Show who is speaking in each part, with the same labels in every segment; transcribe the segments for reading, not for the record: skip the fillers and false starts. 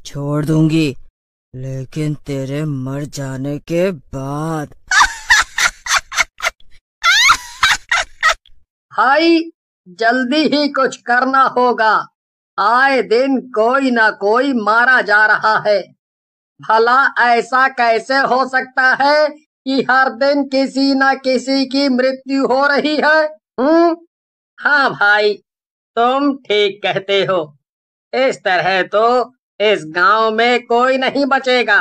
Speaker 1: छोड़ दूंगी, लेकिन तेरे मर जाने के बाद।
Speaker 2: भाई जल्दी ही कुछ करना होगा। आए दिन कोई ना कोई मारा जा रहा है। भला ऐसा कैसे हो सकता है कि हर दिन किसी न किसी की मृत्यु हो रही है? हाँ भाई, तुम ठीक कहते हो। इस तरह तो इस गांव में कोई नहीं बचेगा,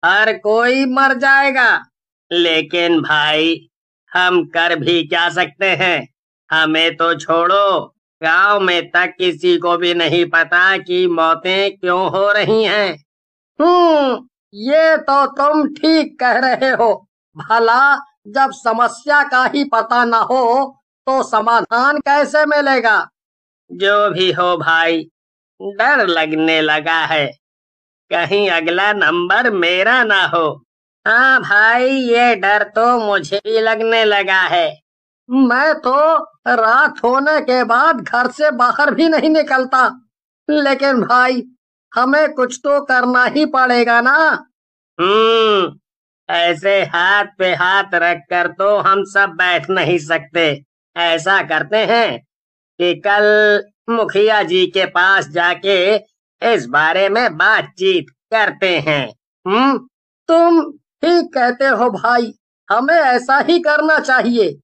Speaker 2: हर कोई मर जाएगा। लेकिन भाई, हम कर भी क्या सकते हैं? हमें तो छोड़ो, गांव में तक किसी को भी नहीं पता कि मौतें क्यों हो रही हैं। ये तो तुम ठीक कह रहे हो। भला जब समस्या का ही पता न हो तो समाधान कैसे मिलेगा? जो भी हो भाई, डर लगने लगा है, कहीं अगला नंबर मेरा ना हो। हाँ भाई, ये डर तो मुझे भी लगने लगा है। मैं तो रात होने के बाद घर से बाहर भी नहीं निकलता। लेकिन भाई, हमें कुछ तो करना ही पड़ेगा ना। ऐसे हाथ पे हाथ रख कर तो हम सब बैठ नहीं सकते। ऐसा करते हैं कि कल मुखिया जी के पास जाके इस बारे में बातचीत करते हैं। तुम ठीक कहते हो भाई, हमें ऐसा ही करना चाहिए।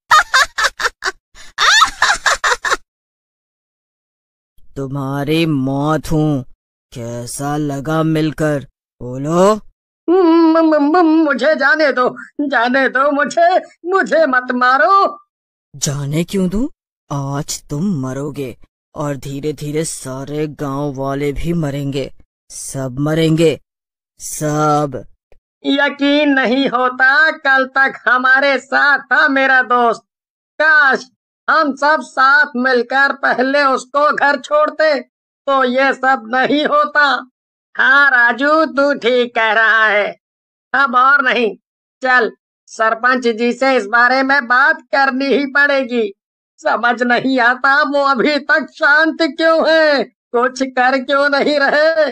Speaker 1: तुम्हारी मौत हूँ, कैसा लगा मिलकर? बोलो।
Speaker 2: मुझे जाने दो, जाने दो, मुझे मत मारो।
Speaker 1: जाने क्यों दूं? आज तुम मरोगे और धीरे धीरे सारे गांव वाले भी मरेंगे, सब मरेंगे, सब।
Speaker 2: यकीन नहीं होता कल तक हमारे साथ था मेरा दोस्त। काश हम सब साथ मिलकर पहले उसको घर छोड़ते तो ये सब नहीं होता। हाँ राजू, तू ठीक कह रहा है। अब और नहीं, चल सरपंच जी से इस बारे में बात करनी ही पड़ेगी। समझ नहीं आता वो अभी तक शांत क्यों है, कुछ कर क्यों नहीं रहे।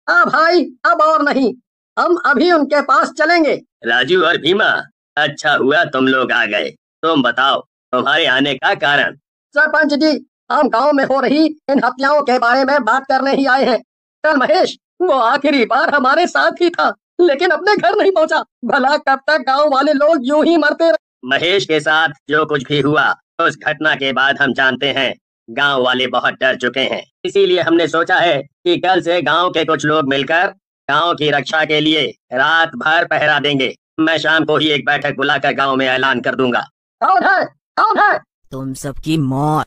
Speaker 2: हाँ भाई, अब और नहीं, हम अभी उनके पास चलेंगे।
Speaker 3: राजू और भीमा, अच्छा हुआ तुम लोग आ गए। तुम बताओ, तुम्हारे आने का कारण?
Speaker 2: सरपंच जी, हम गांव में हो रही इन हत्याओं के बारे में बात करने ही आए हैं। कल महेश, वो आखिरी बार हमारे साथ ही था, लेकिन अपने घर नहीं पहुंचा। भला कब तक गांव वाले लोग यूं ही मरते रहे?
Speaker 3: महेश के साथ जो कुछ भी हुआ, उस घटना के बाद हम जानते हैं गांव वाले बहुत डर चुके हैं। इसीलिए हमने सोचा है कि कल से गांव के कुछ लोग मिलकर गांव की रक्षा के लिए रात भर पहरा देंगे। मैं शाम को ही एक बैठक बुलाकर गांव में ऐलान कर दूंगा।
Speaker 2: कौन है? कौन है?
Speaker 1: तुम सबकी मौत।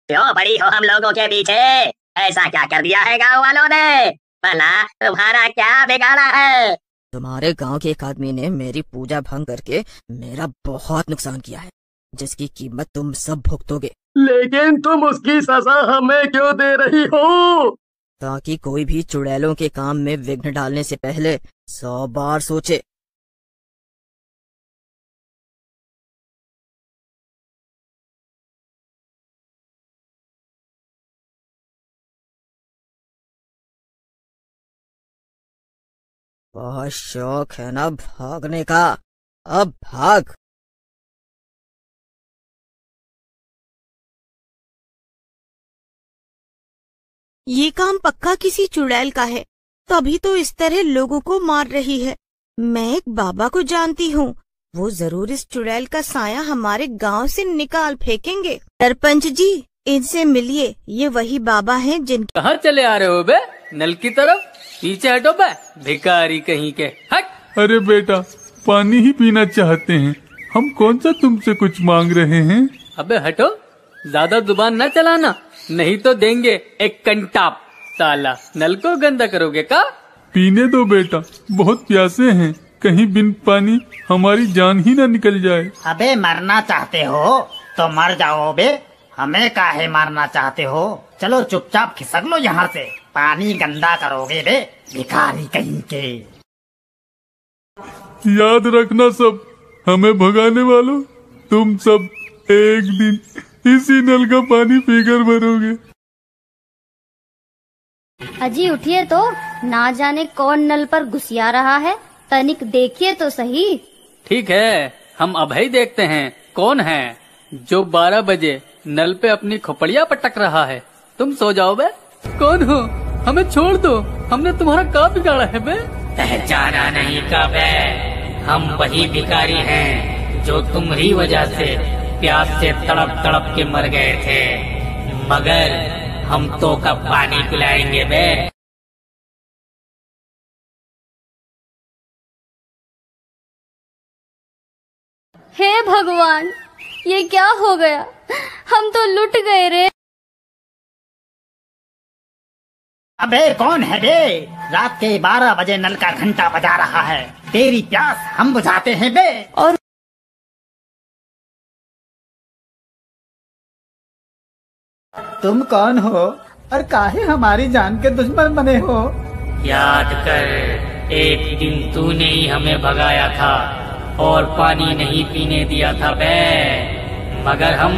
Speaker 3: क्यों पड़ी हो हम लोगों के पीछे? ऐसा क्या कर दिया है गांव वालों ने? भला तुम्हारा क्या बिगाड़ा है?
Speaker 1: तुम्हारे गांव के एक आदमी ने मेरी पूजा भंग करके मेरा बहुत नुकसान किया है, जिसकी कीमत तुम सब भुगतोगे।
Speaker 2: लेकिन तुम उसकी सजा हमें क्यों दे रही हो?
Speaker 1: ताकि कोई भी चुड़ैलों के काम में विघ्न डालने से पहले 100 बार सोचे। बहुत शौक है ना भागने का, अब भाग।
Speaker 4: ये काम पक्का किसी चुड़ैल का है, तभी तो इस तरह लोगों को मार रही है। मैं एक बाबा को जानती हूँ, वो जरूर इस चुड़ैल का साया हमारे गांव से निकाल फेंकेंगे। सरपंच जी, इनसे मिलिए, ये वही बाबा हैं जिनके।
Speaker 5: कहाँ चले आ रहे हो बे? नल की तरफ, पीछे हटो बे, भिखारी कहीं के। हट।
Speaker 6: अरे बेटा, पानी ही पीना चाहते हैं, हम कौन सा तुमसे कुछ मांग रहे हैं।
Speaker 5: अबे हटो, ज्यादा जुबान न चलाना, नहीं तो देंगे एक कंटाप। साला नल को गंदा करोगे का?
Speaker 6: पीने दो बेटा, बहुत प्यासे हैं, कहीं बिन पानी हमारी जान ही न निकल जाए।
Speaker 7: अबे मरना चाहते हो तो मर जाओ बे, हमें काहे मारना चाहते हो? चलो चुपचाप खिसक लो यहाँ से, पानी गंदा करोगे बे, भिखारी कहीं के।
Speaker 6: याद रखना सब, हमें भगाने वालों, तुम सब एक दिन इसी नल का पानी पीकर मरोगे।
Speaker 8: अजी उठिए तो, ना जाने कौन नल पर घुसिया रहा है, तनिक देखिए तो सही।
Speaker 5: ठीक है, हम अभी देखते हैं कौन है जो 12 बजे नल पे अपनी खोपड़िया पटक रहा है। तुम सो जाओ बे। कौन हो? हमें छोड़ दो, हमने तुम्हारा क्या बिगाड़ा है बे?
Speaker 7: पहचाना नहीं का बे, हम वही भिखारी हैं जो तुम्हारी वजह से प्यास से तड़प तड़प के मर गए थे, मगर हम तो कब पानी पिलाएंगे बे।
Speaker 8: हे भगवान, ये क्या हो गया, हम तो लुट गए रे।
Speaker 7: अबे कौन है बे? रात के 12 बजे नल का घंटा बजा रहा है, तेरी प्यास हम बुझाते हैं बे।
Speaker 8: और
Speaker 9: तुम कौन हो और काहे हमारी जान के दुश्मन बने हो?
Speaker 7: याद कर, एक दिन तूने ही हमें भगाया था और पानी नहीं पीने दिया था बे, मगर हम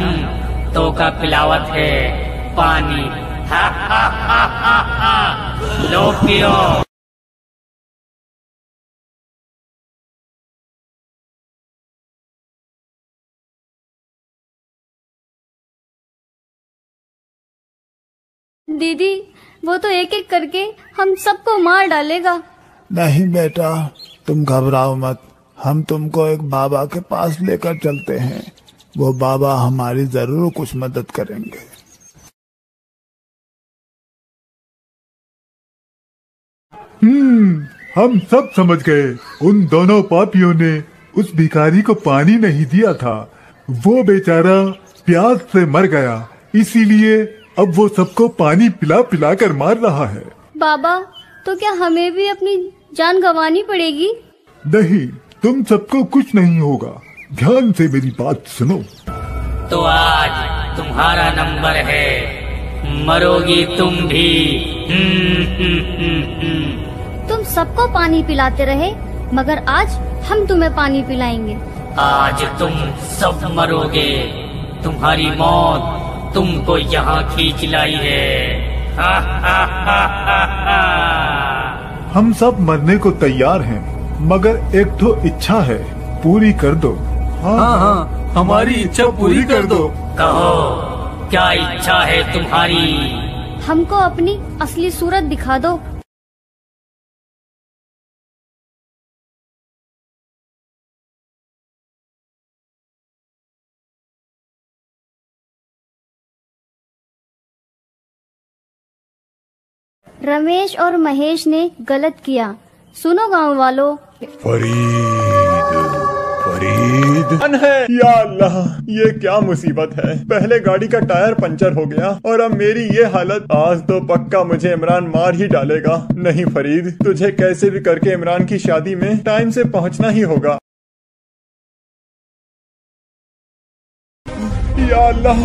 Speaker 7: तो का पिलावत है पानी। हा हा हा हा हा, लो पियो।
Speaker 8: दीदी, वो तो एक एक करके हम सबको मार डालेगा।
Speaker 10: नहीं बेटा, तुम घबराओ मत, हम तुमको एक बाबा के पास लेकर चलते हैं, वो बाबा हमारी जरूर कुछ मदद करेंगे।
Speaker 6: हम सब समझ गए, उन दोनों पापियों ने उस भिखारी को पानी नहीं दिया था, वो बेचारा प्यास से मर गया, इसीलिए अब वो सबको पानी पिला पिला कर मार रहा है।
Speaker 8: बाबा, तो क्या हमें भी अपनी जान गंवानी पड़ेगी?
Speaker 6: नहीं, तुम सबको कुछ नहीं होगा, ध्यान से मेरी बात सुनो।
Speaker 7: तो आज तुम्हारा नंबर है, मरोगी तुम भी।
Speaker 8: तुम सबको पानी पिलाते रहे, मगर आज हम तुम्हें पानी पिलाएंगे।
Speaker 7: आज तुम सब मरोगे, तुम्हारी मौत तुमको यहाँ खींच लाई है। हा हा हा हा हा।
Speaker 6: हम सब मरने को तैयार हैं, मगर एक तो इच्छा है, पूरी कर दो। हाँ, हमारी इच्छा पूरी कर दो।
Speaker 7: कहो, क्या इच्छा है तुम्हारी?
Speaker 8: हमको अपनी असली सूरत दिखा दो। रमेश और महेश ने गलत किया, सुनो गांव वालों।
Speaker 11: फरीद है। या अल्लाह, ये क्या मुसीबत है, पहले गाड़ी का टायर पंचर हो गया और अब मेरी ये हालत। आज तो पक्का मुझे इमरान मार ही डालेगा। नहीं फरीद, तुझे कैसे भी करके इमरान की शादी में टाइम से पहुंचना ही होगा। या अल्लाह,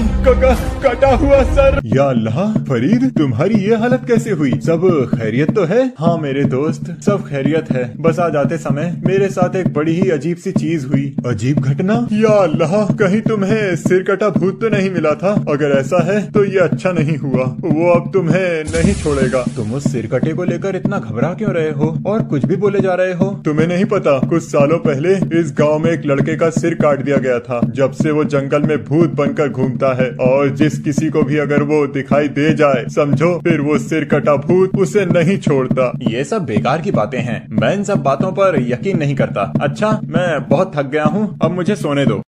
Speaker 11: कटा हुआ सर। या अल्लाह, फरीद तुम्हारी ये हालत कैसे हुई? सब खैरियत तो है? हाँ मेरे दोस्त, सब खैरियत है, बस आ जाते समय मेरे साथ एक बड़ी ही अजीब सी चीज हुई। अजीब घटना? या अल्लाह, कहीं तुम्हें सिर कटा भूत तो नहीं मिला था? अगर ऐसा है तो ये अच्छा नहीं हुआ, वो अब तुम्हें नहीं छोड़ेगा। तुम उस सिर कटे को लेकर इतना घबरा क्यों रहे हो और कुछ भी बोले जा रहे हो? तुम्हें नहीं पता, कुछ सालों पहले इस गाँव में एक लड़के का सिर काट दिया गया था। जब से वो जंगल में भूत बनकर घूमता है और जिस किसी को भी अगर वो दिखाई दे जाए, समझो फिर वो सिर कटा भूत उसे नहीं छोड़ता। ये सब बेकार की बातें हैं, मैं इन सब बातों पर यकीन नहीं करता। अच्छा, मैं बहुत थक गया हूँ, अब मुझे सोने दो।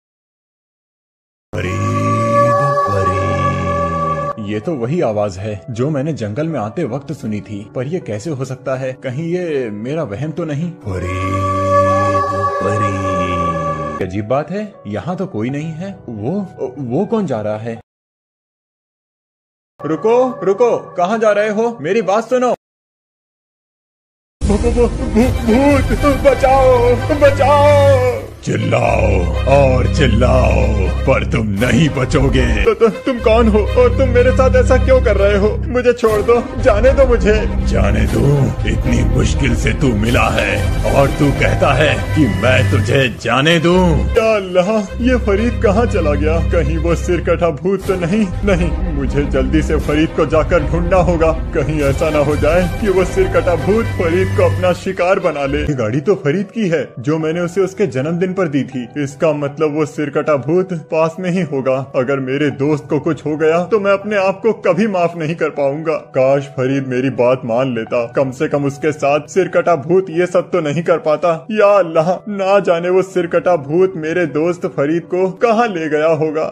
Speaker 11: ये तो वही आवाज है जो मैंने जंगल में आते वक्त सुनी थी, पर ये कैसे हो सकता है? कहीं ये मेरा वहम तो नहीं? अजीब बात है, यहाँ तो कोई नहीं है। वो कौन जा रहा है? रुको रुको, कहाँ जा रहे हो? मेरी बात सुनो। भूत, बचाओ बचाओ। चिल्लाओ और चिल्लाओ, पर तुम नहीं बचोगे। तुम कौन हो और तुम मेरे साथ ऐसा क्यों कर रहे हो? मुझे छोड़ दो, जाने दो मुझे। जाने दो? इतनी मुश्किल से तू मिला है और तू कहता है कि मैं तुझे जाने दूं? या अल्लाह, ये फरीद कहाँ चला गया? कहीं वो सिरकटा भूत तो नहीं? नहीं, मुझे जल्दी से फरीद को जाकर ढूंढना होगा। कहीं ऐसा ना हो जाए कि वो सिरकटा भूत फरीद को अपना शिकार बना ले। ये गाड़ी तो फरीद की है जो मैंने उसे उसके जन्मदिन पर दी थी। इसका मतलब वो सिरकटा भूत पास में ही होगा। अगर मेरे दोस्त को कुछ हो गया तो मैं अपने आप को कभी माफ नहीं कर पाऊंगा। काश फरीद मेरी बात मान लेता, कम से कम उसके साथ सिरकटा भूत ये सब तो नहीं कर पाता। या अल्लाह, ना जाने वो सिरकटा भूत मेरे दोस्त फरीद को कहाँ ले गया होगा।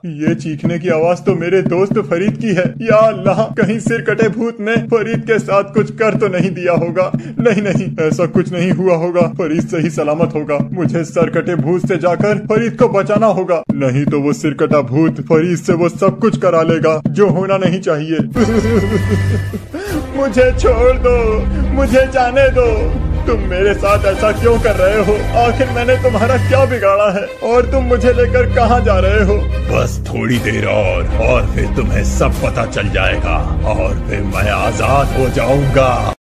Speaker 11: ये चीखने की आवाज तो मेरे दोस्त फरीद की है। या अल्लाह, कहीं सिरकटे भूत ने फरीद के साथ कुछ कर तो नहीं दिया होगा। नहीं नहीं, ऐसा कुछ नहीं हुआ होगा। फरीद सही सलामत होगा। मुझे सिरकटे भूत से जाकर फरीद को बचाना होगा, नहीं तो वो सिरकटा भूत फरीद से वो सब कुछ करा लेगा जो होना नहीं चाहिए। मुझे छोड़ दो, मुझे जाने दो। तुम मेरे साथ ऐसा क्यों कर रहे हो? आखिर मैंने तुम्हारा क्या बिगाड़ा है और तुम मुझे लेकर कहाँ जा रहे हो?
Speaker 12: बस थोड़ी देर और फिर तुम्हें सब पता चल जाएगा और फिर मैं आजाद हो जाऊंगा।